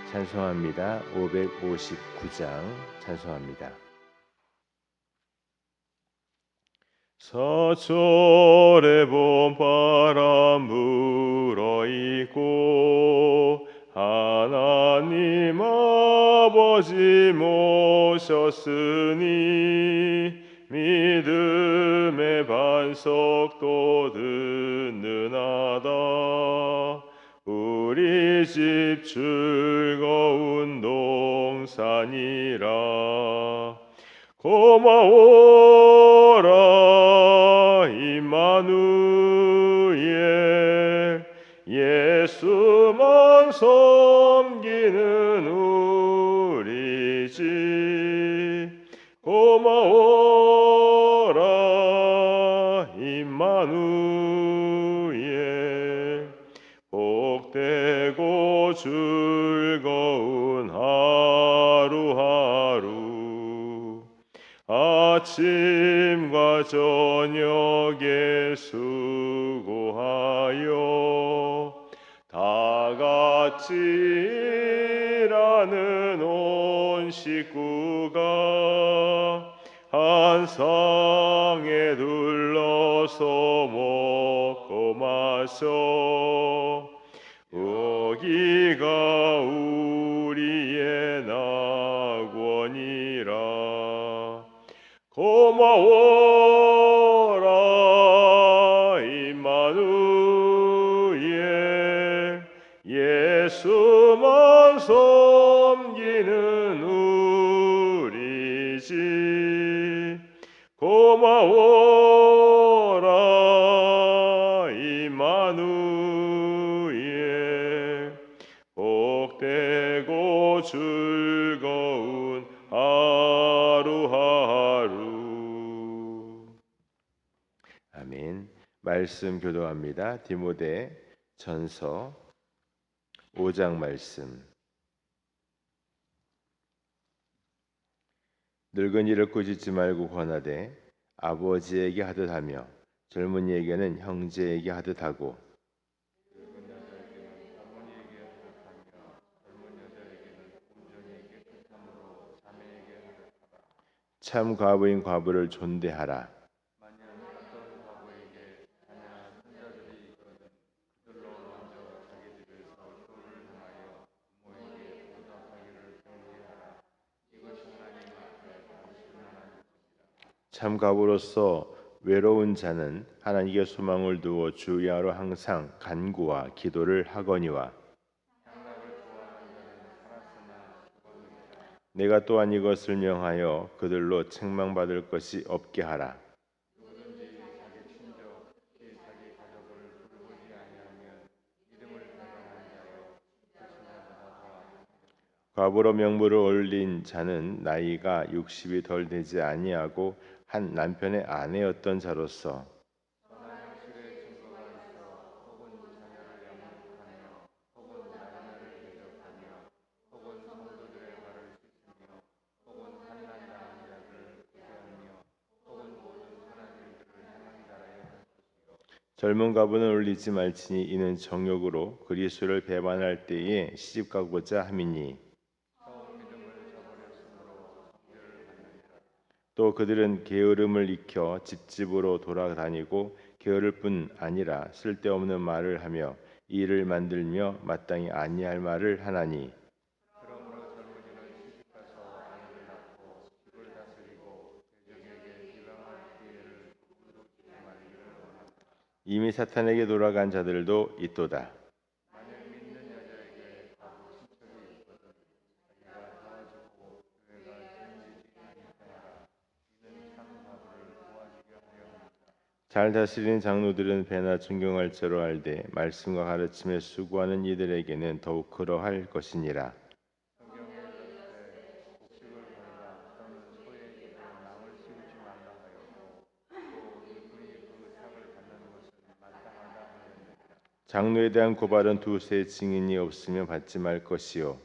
찬송합니다. 559장 찬송합니다. 서철의 봄바람 불어있고 하나님 아버지 모셨으니 믿음의 반석도 든든하다. 우리 집 즐거운 동산이라. 고마워라 임마누엘, 예수만 섬기는 우리 집. 고마워라 임마누엘, 복되고 즐거운 하루하루. 아침과 저녁에 수고하여 다같이 일하는 온 식구가 한 상에 둘러서 먹고 마셔. 여기가 우리의 낙원이라. 고마워라 임마누엘, 예수만 섬기는 우리 집. 고마워라 임마누엘, 복되고 즐거운 하루하루. 아멘. 말씀 교도합니다. 디모데 전서 5장 말씀. 늙은이를 꾸짖지 말고 권하되 아버지에게 하듯 하며 젊은이에게는 형제에게 하듯 하고 참 과부인 과부를 존대하라. 참 과부로서 외로운 자는 하나님께 소망을 두어 주야로 항상 간구와 기도를 하거니와, 내가 또한 이것을 명하여 그들로 책망받을 것이 없게 하라. 과부로 명부를 올린 자는 나이가 60이 덜 되지 아니하고 한 남편의 아내였던 자로서 젊은 과부는 올리지 말지니 이는 정욕으로 그리스도를 배반할 때에 시집가고자 함이니, 또 그들은 게으름을 익혀 집집으로 돌아다니고 게으를 뿐 아니라 쓸데없는 말을 하며 일을 만들며 마땅히 아니할 말을 하나니, 이미 사탄에게 돌아간 자들도 있도다. 잘 다스리는 장로들은 배나 존경할 자로 알되 말씀과 가르침에 수고하는 이들에게는 더욱 그러할 것이니라. 장로에 대한 고발은 두세 증인이 없으면 받지 말 것이요,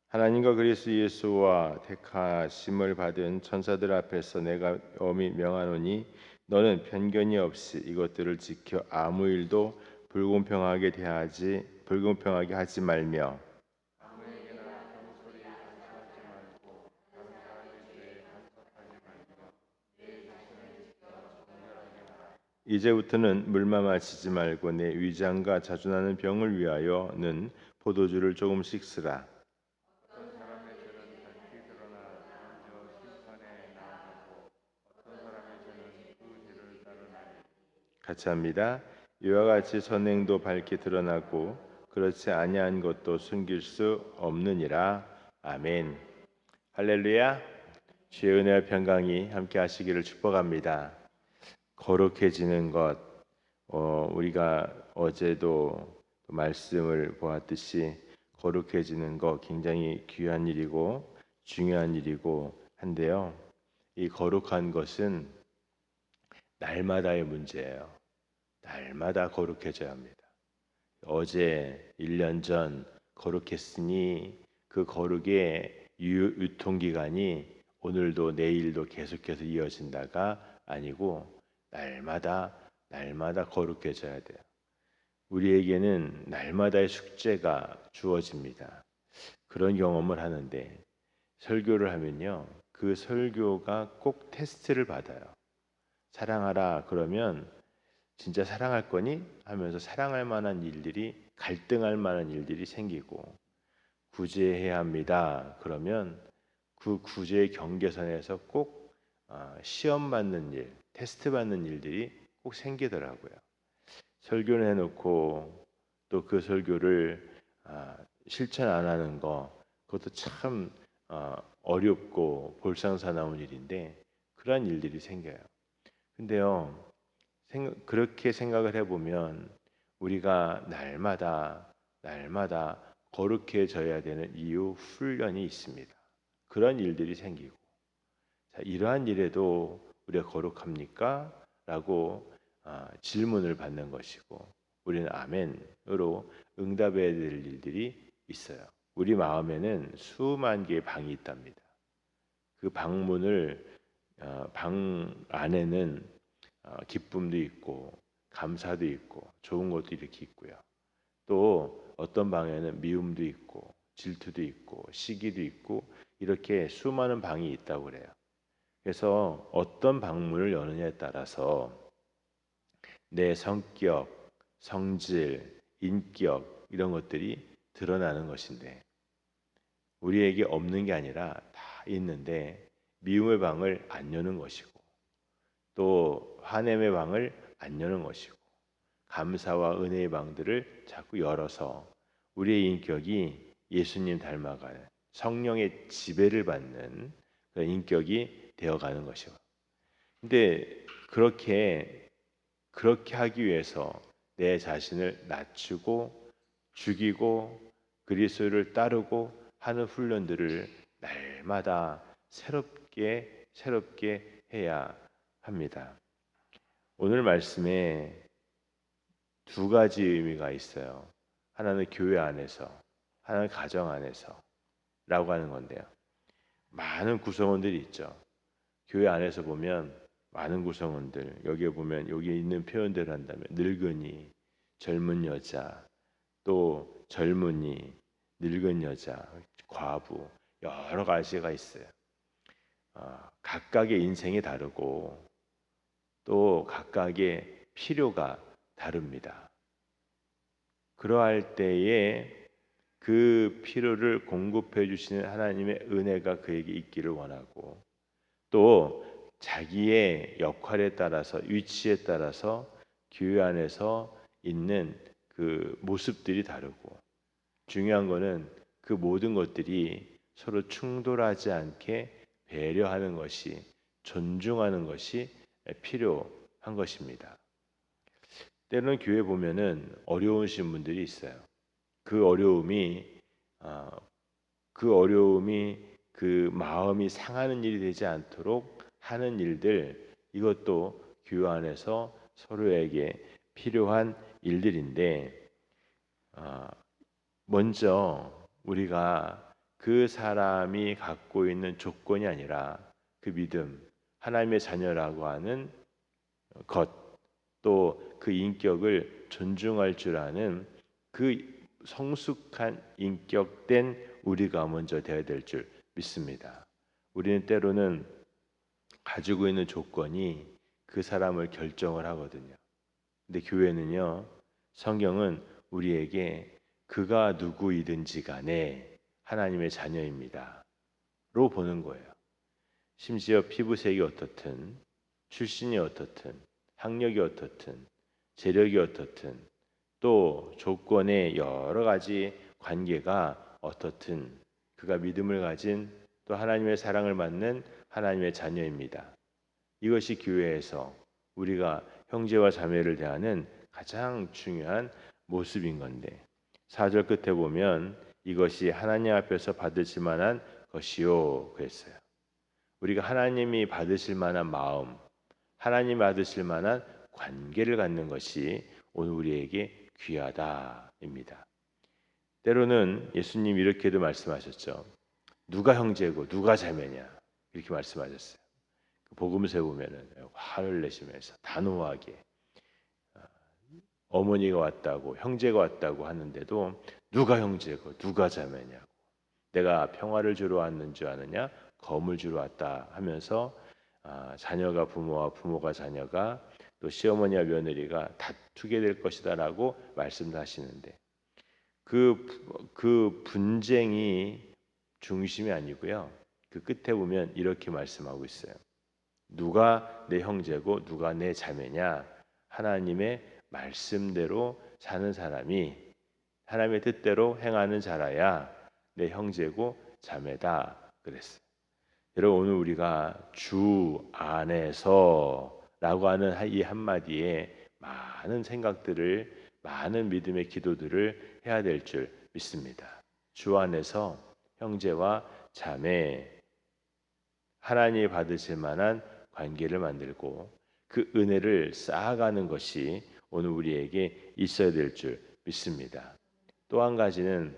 하나님과 그리스도 예수와 택하심을 받은 천사들 앞에서 내가 엄히 명하노니, 너는 편견이 없이 이것들을 지켜 아무 일도 불공평하게 하지 말며 이제부터는 물만 마시지 말고 내 위장과 자주 나는 병을 위하여는 포도주를 조금씩 쓰라. 같이 합니다. 이와 같이 선행도 밝게 드러나고 그렇지 아니한 것도 숨길 수 없느니라. 아멘. 할렐루야. 주의 은혜와 평강이 함께 하시기를 축복합니다. 거룩해지는 것, 우리가 어제도 말씀을 보았듯이 거룩해지는 것 굉장히 귀한 일이고 중요한 일이고 한데요. 이 거룩한 것은 날마다의 문제예요. 날마다 거룩해져야 합니다. 어제 1년 전 거룩했으니 그 거룩의 유통기간이 오늘도 내일도 계속해서 이어진다가 아니고 날마다 거룩해져야 돼요. 우리에게는 날마다의 숙제가 주어집니다. 그런 경험을 하는데 설교를 하면요. 그 설교가 꼭 테스트를 받아요. 사랑하라 그러면 진짜 사랑할 거니? 하면서 사랑할 만한 일들이 갈등할 만한 일들이 생기고 구제해야 합니다. 그러면 그 구제의 경계선에서 꼭 시험 받는 일, 테스트 받는 일들이 꼭 생기더라고요. 설교를 해놓고 또 그 설교를 실천 안 하는 거 그것도 참 어렵고 볼상사나운 일인데 그러한 일들이 생겨요. 근데요. 그렇게 생각을 해보면 우리가 날마다 거룩해져야 되는 이유 훈련이 있습니다. 그런 일들이 생기고 자, 이러한 일에도 우리가 거룩합니까? 라고 질문을 받는 것이고 우리는 아멘으로 응답해야 될 일들이 있어요. 우리 마음에는 수만 개의 방이 있답니다. 그 방문을 방 안에는 기쁨도 있고 감사도 있고 좋은 것도 이렇게 있고요. 또 어떤 방에는 미움도 있고 질투도 있고 시기도 있고 이렇게 수많은 방이 있다고 그래요. 그래서 어떤 방문을 여느냐에 따라서 내 성격, 성질, 인격 이런 것들이 드러나는 것인데 우리에게 없는 게 아니라 다 있는데 미움의 방을 안 여는 것이고 또 화냄의 방을 안 여는 것이고 감사와 은혜의 방들을 자꾸 열어서 우리의 인격이 예수님 닮아가는 성령의 지배를 받는 그런 인격이 되어가는 것이고 근데 그렇게 하기 위해서 내 자신을 낮추고 죽이고 그리스도를 따르고 하는 훈련들을 날마다 새롭게 해야 합니다. 오늘 말씀에 두 가지 의미가 있어요. 하나는 교회 안에서, 하나는 가정 안에서라고 하는 건데요. 많은 구성원들이 있죠. 교회 안에서 보면 많은 구성원들, 여기에 보면 여기 있는 표현대로 한다면 늙은이, 젊은 여자, 또 젊은이, 늙은 여자, 과부 여러 가지가 있어요. 각각의 인생이 다르고 또 각각의 필요가 다릅니다. 그러할 때에 그 필요를 공급해 주시는 하나님의 은혜가 그에게 있기를 원하고 또 자기의 역할에 따라서 위치에 따라서 교회 안에서 있는 그 모습들이 다르고 중요한 거는 그 모든 것들이 서로 충돌하지 않게 배려하는 것이 존중하는 것이 필요한 것입니다. 때로는 교회 보면은 어려우신 분들이 있어요. 그 어려움이 그 마음이 상하는 일이 되지 않도록 하는 일들 이것도 교회 안에서 서로에게 필요한 일들인데 먼저 우리가 그 사람이 갖고 있는 조건이 아니라 그 믿음 하나님의 자녀라고 하는 것, 또 그 인격을 존중할 줄 아는 그 성숙한 인격된 우리가 먼저 되어야 될 줄 믿습니다. 우리는 때로는 가지고 있는 조건이 그 사람을 결정을 하거든요. 근데 교회는요, 성경은 우리에게 그가 누구이든지 간에 하나님의 자녀입니다. 로 보는 거예요. 심지어 피부색이 어떻든, 출신이 어떻든, 학력이 어떻든, 재력이 어떻든, 또 조건의 여러 가지 관계가 어떻든 그가 믿음을 가진 또 하나님의 사랑을 받는 하나님의 자녀입니다. 이것이 교회에서 우리가 형제와 자매를 대하는 가장 중요한 모습인 건데 4절 끝에 보면 이것이 하나님 앞에서 받으실 만한 것이요 그랬어요. 우리가 하나님이 받으실 만한 마음, 하나님 받으실 만한 관계를 갖는 것이 오늘 우리에게 귀하다입니다. 때로는 예수님 이렇게도 말씀하셨죠. 누가 형제고 누가 자매냐 이렇게 말씀하셨어요. 복음서에 보면은 화를 내시면서 단호하게 어머니가 왔다고 형제가 왔다고 하는데도 누가 형제고 누가 자매냐고 내가 평화를 주러 왔는 줄 아느냐 검을 주러 왔다 하면서 자녀가 부모와 부모가 자녀가 또 시어머니와 며느리가 다투게 될 것이다라고 말씀하시는데 그 분쟁이 중심이 아니고요. 그 끝에 보면 이렇게 말씀하고 있어요. 누가 내 형제고 누가 내 자매냐? 하나님의 말씀대로 사는 사람이 하나님의 뜻대로 행하는 자라야 내 형제고 자매다 그랬어요. 여러분 오늘 우리가 주 안에서라고 하는 이 한마디에 많은 생각들을 많은 믿음의 기도들을 해야 될 줄 믿습니다. 주 안에서 형제와 자매 하나님이 받으실 만한 관계를 만들고 그 은혜를 쌓아가는 것이 오늘 우리에게 있어야 될 줄 믿습니다. 또 한 가지는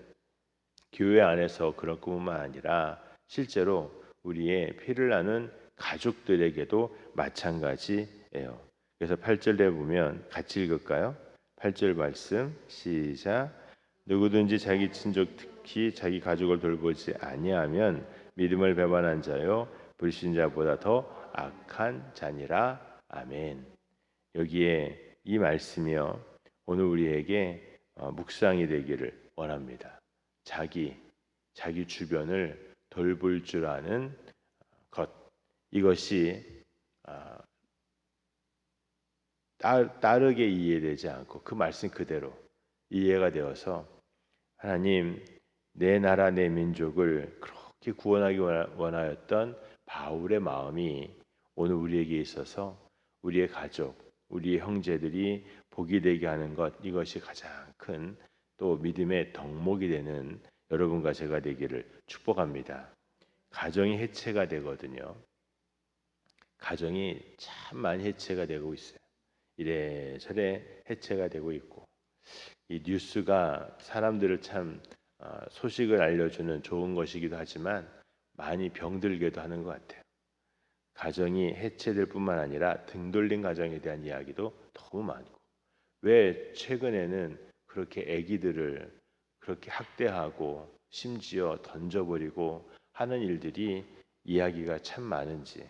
교회 안에서 그런 것뿐만 아니라 실제로 우리의 피를 나는 가족들에게도 마찬가지예요. 그래서 8절에 보면 같이 읽을까요? 8절 말씀 시작. 누구든지 자기 친족 특히 자기 가족을 돌보지 아니하면 믿음을 배반한 자요 불신자보다 더 악한 자니라. 아멘. 여기에 이 말씀이요 오늘 우리에게 묵상이 되기를 원합니다. 자기 주변을 돌볼 줄 아는 것 이것이 다르게 이해되지 않고 그 말씀 그대로 이해가 되어서 하나님 내 나라 내 민족을 그렇게 구원하기 원하였던 바울의 마음이 오늘 우리에게 있어서 우리의 가족, 우리의 형제들이 복이 되게 하는 것 이것이 가장 큰 또 믿음의 덕목이 되는 여러분과 제가 되기를 축복합니다. 가정이 해체가 되거든요. 가정이 참 많이 해체가 되고 있어요. 이래저래 해체가 되고 있고 이 뉴스가 사람들을 참 소식을 알려주는 좋은 것이기도 하지만 많이 병들게도 하는 것 같아요. 가정이 해체될 뿐만 아니라 등 돌린 가정에 대한 이야기도 너무 많고 왜 최근에는 그렇게 아기들을 그렇게 학대하고 심지어 던져버리고 하는 일들이 이야기가 참 많은지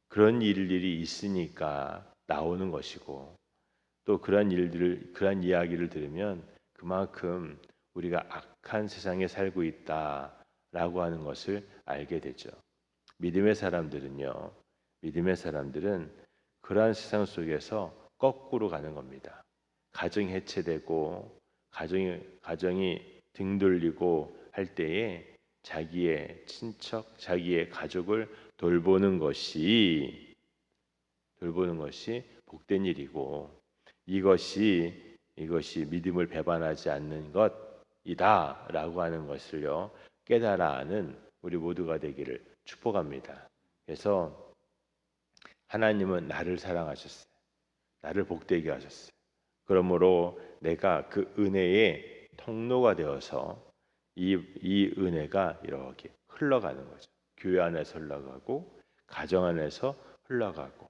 그런 일들이 있으니까 나오는 것이고 또 그런 이야기를 들으면 그만큼 우리가 악한 세상에 살고 있다라고 하는 것을 알게 되죠. 믿음의 사람들은 그러한 세상 속에서 거꾸로 가는 겁니다. 가정이 해체되고 가정이 등 돌리고 할 때에 자기의 친척, 자기의 가족을 돌보는 것이 복된 일이고 이것이 믿음을 배반하지 않는 것이다라고 하는 것을요 깨달아 아는 우리 모두가 되기를 축복합니다. 그래서 하나님은 나를 사랑하셨어요. 나를 복되게 하셨어요. 그러므로 내가 그 은혜의 통로가 되어서 이 은혜가 이렇게 흘러가는 거죠. 교회 안에서 흘러가고 가정 안에서 흘러가고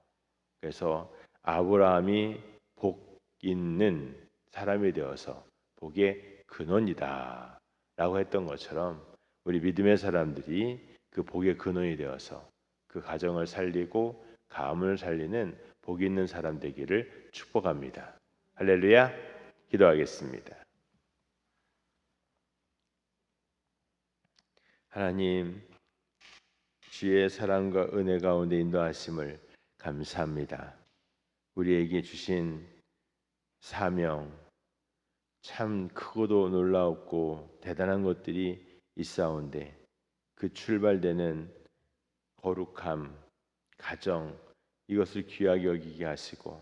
그래서 아브라함이 복 있는 사람이 되어서 복의 근원이다 라고 했던 것처럼 우리 믿음의 사람들이 그 복의 근원이 되어서 그 가정을 살리고 가문을 살리는 복 있는 사람 되기를 축복합니다. 할렐루야. 기도하겠습니다. 하나님, 주의 사랑과 은혜 가운데 인도하심을 감사합니다. 우리에게 주신 사명, 참 크고도 놀라웠고 대단한 것들이 있사온데 그 출발되는 거룩함, 가정, 이것을 귀하게 여기게 하시고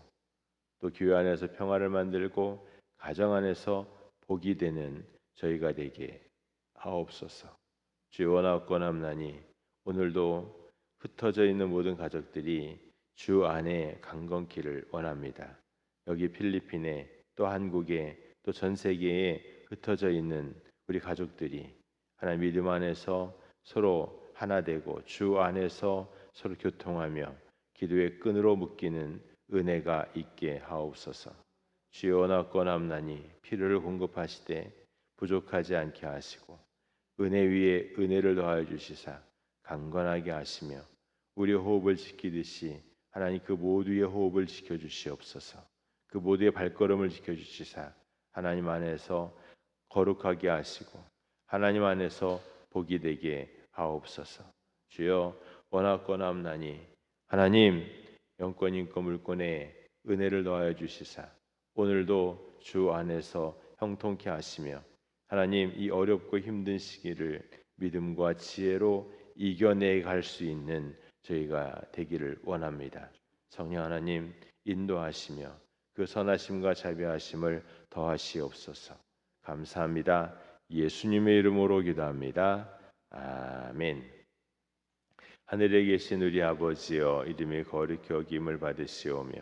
또 교회 안에서 평화를 만들고 가정 안에서 복이 되는 저희가 되게 하옵소서. 주의 원하옵건함나니 오늘도 흩어져 있는 모든 가족들이 주 안에 강건키를 원합니다. 여기 필리핀에 또 한국에 또 전 세계에 흩어져 있는 우리 가족들이 하나님 믿음 안에서 서로 하나 되고 주 안에서 서로 교통하며 기도의 끈으로 묶이는 은혜가 있게 하옵소서. 주여 원하옵건함나니 필요를 공급하시되 부족하지 않게 하시고 은혜 위에 은혜를 더하여 주시사 강건하게 하시며 우리의 호흡을 지키듯이 하나님 그 모두의 호흡을 지켜주시옵소서. 그 모두의 발걸음을 지켜주시사 하나님 안에서 거룩하게 하시고 하나님 안에서 복이 되게 하옵소서. 주여 원하옵건함나니 하나님 영권 인권 물권에 은혜를 더하여 주시사 오늘도 주 안에서 형통케 하시며 하나님 이 어렵고 힘든 시기를 믿음과 지혜로 이겨내 갈 수 있는 저희가 되기를 원합니다. 성령 하나님 인도하시며 그 선하심과 자비하심을 더하시옵소서. 감사합니다. 예수님의 이름으로 기도합니다. 아멘. 하늘에 계신 우리 아버지여 이름이 거룩히 여김을 받으시오며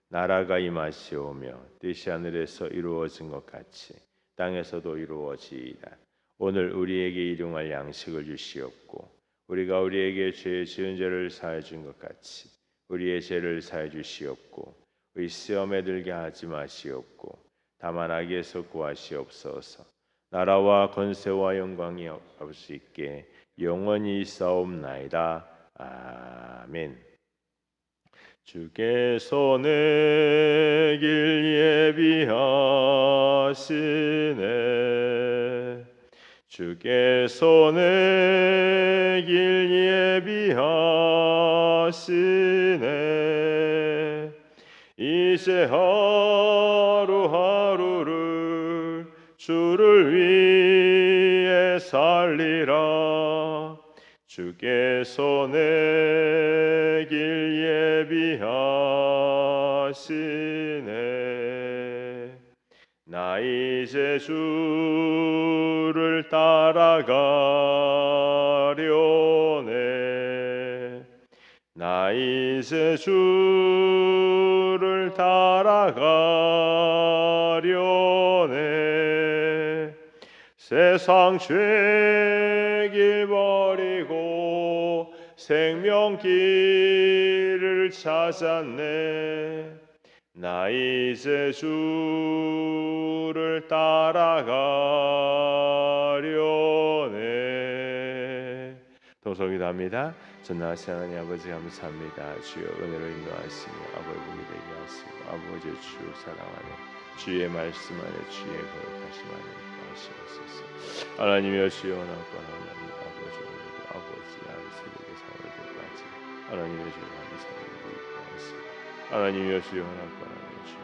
나라가 임하시오며 뜻이 하늘에서 이루어진 것 같이 땅에서도 이루어지이다. 오늘 우리에게 일용할 양식을 주시옵고 우리가 우리에게 죄 지은 죄를 사해 준 것 같이 우리의 죄를 사해 주시옵고 우리 시험에 들게 하지 마시옵고 다만 악에서 구하시옵소서. 나라와 권세와 영광이 아버지께 영원히 있사옵나이다. 아멘. 주께서 내 길 예비하시네. 주께서 내 길 예비하시네. 이제 하루하루를 주를 위해 살리라. 주께서 내 길 예비하시네. 나 이제 주를 따라가려네. 나 이제 주를 따라가려네. 세상 죄길 버리고 생명길을 찾았네. 나 이제 주를 따라가려네. 동성기도합니다. 전능하신 하나님 아버지 감사합니다. 주여 은혜로 인도하시며 아버지 복이 되게 하시고 아버지 주 사랑 안에 주의 말씀 안에 주의 거룩하심 안에 있게 하시옵소서. 하나님이여 주여 원하옵고 하나님 아버지 오늘도 아버지 아이스에게 상을 들까지 하나님의 주여 하나님 상을 보이고 하시고 하나님이여 주여 원하옵고 하나님 주여